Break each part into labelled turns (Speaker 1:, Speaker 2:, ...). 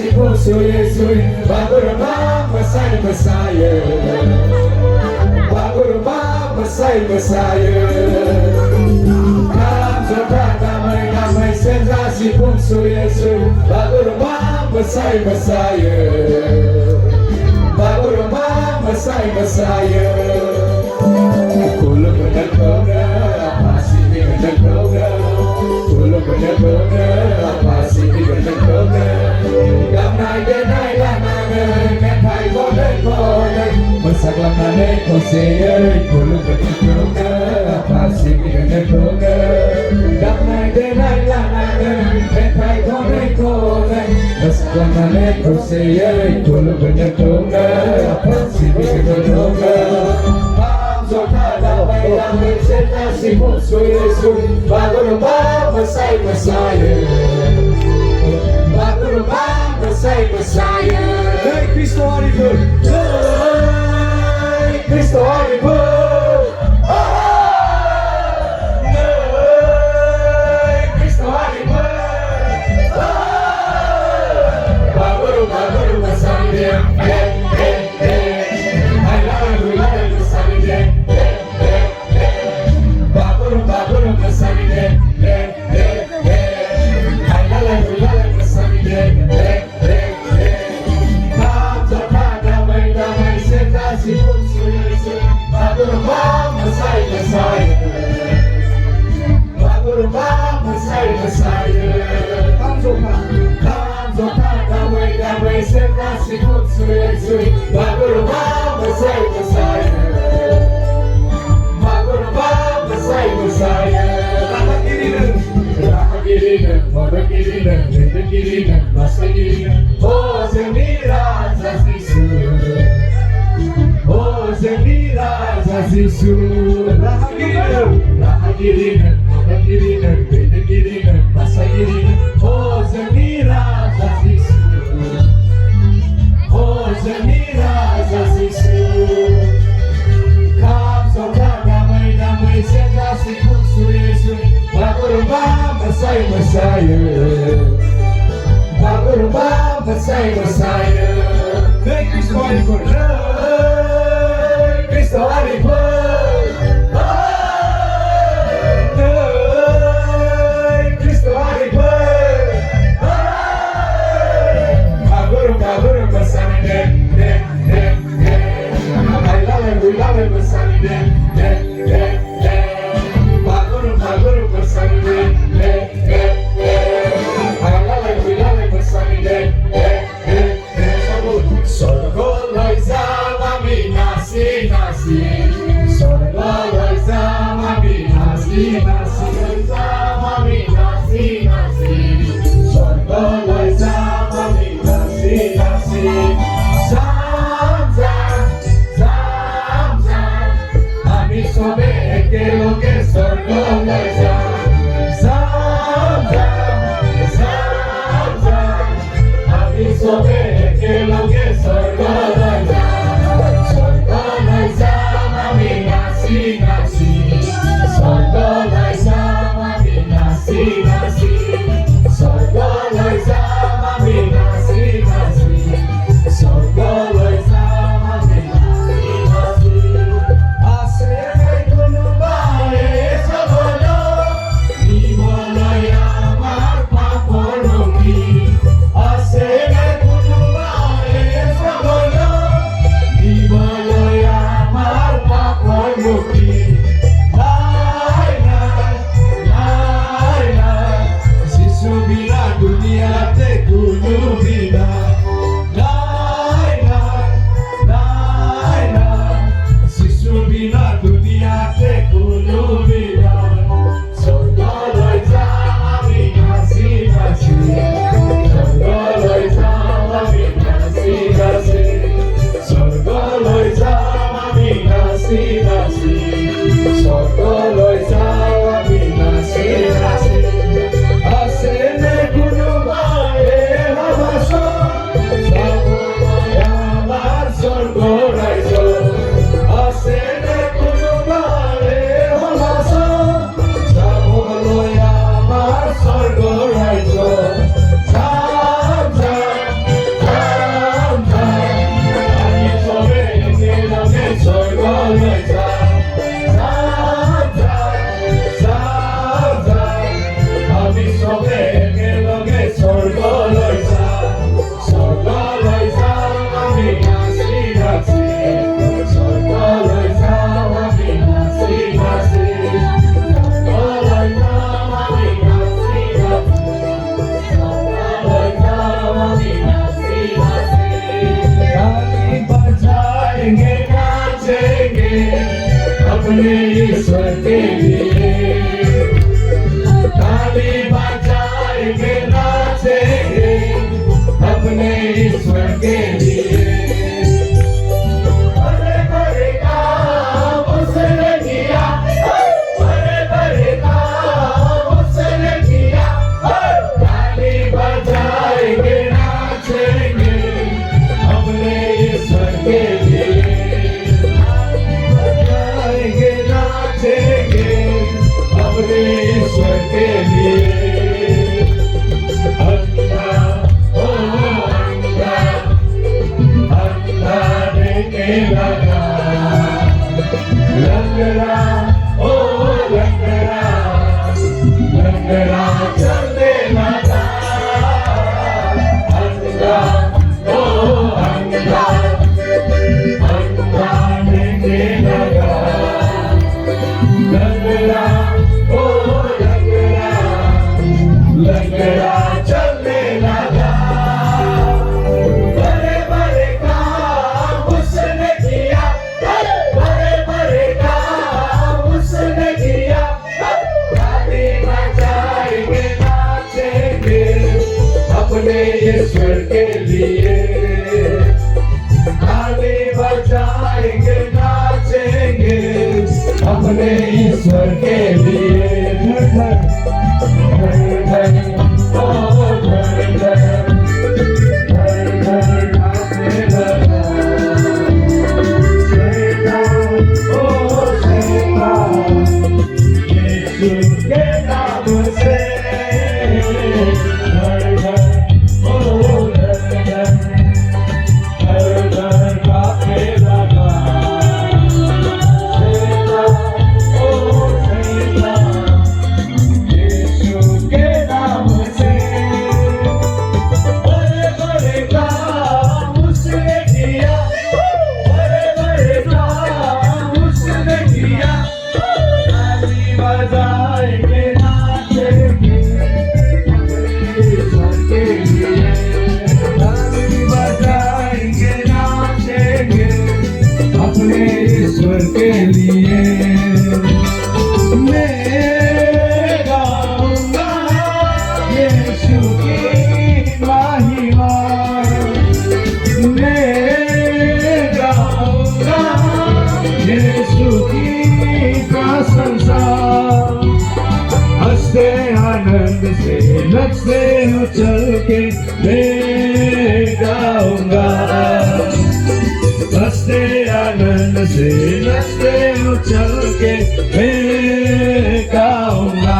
Speaker 1: si puso Yesus bago naman Mesaya bago naman Mesaya Kamsa damay sensasi puso Yesus bago naman Mesaya bago naman Mesaya Kulong benar-benar pasti benar-benar Kulong benar-benar pasti benar-benar Gam nai de nai la nai men thai có đến Mình sắc làm nai có se Kulong benar-benar pasti benar-benar Gam nai de nai la nai men thai có đến Mình sắc làm nai có se Kulong benar-benar pasti benar-benar Damay sentasi puso Yesus bago naman Mesaya bago naman Mesaya Hey Cristo Hollywood Hey Cristo Hollywood Hey Cristo Hollywood bago naman Mesaya अपने ईश्वर के लिए ताली बजाएंगे नाचेंगे अपने ईश्वर के लिए बड़े बड़े काम उसने किया बड़े बड़े काम उसने किया ताली बजाएंगे नाचेंगे अपने ईश्वर के लिए बजाएंगे नाचेंगे अपने ईश्वर के लिए अंधा ओ अंधा अंधा देने लगा लंगड़ा ओ लंगड़ा लंगड़ा चलने लगा अंधा ओ अंधा अंधा देने लगा लंगड़ा ओ लंगड़ा लंगड़ा चलने लगा बड़े बड़े काम उसने किया बड़े बड़े काम उसने किया ताली बजाएंगे नाचेंगे अपने ईश्वर के लिए ताली बजाएंगे नाचेंगे अपने ईश्वर के लिए धन धन ओ धन धन धन धन नाचने लगा शैतान ओ शैतान यीशु के नाम से धन धन ओ धन धन धन धन कांपने लगा ईश्वर के लिए मैं गाऊंगा यीशु की महिमा मैं गाऊंगा यीशु की प्रशंसा हंसते आनंद से नचते उछल के मैं गाऊंगा हंसते आनंद से नचते उछल के मैं गाऊंगा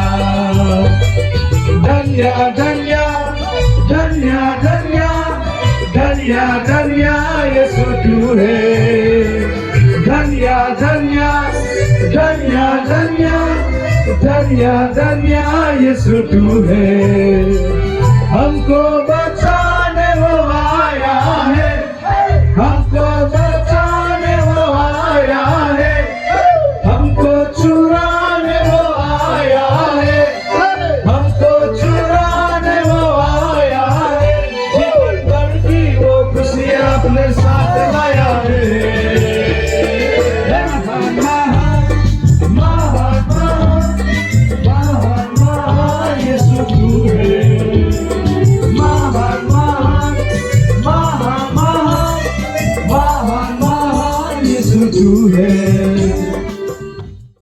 Speaker 1: धन्य धन्य धन्य धन्य धन्य धन्य यीशु तू है धन्य धन्य धन्य धन्य धन्य धन्य यीशु तू है हमको बचा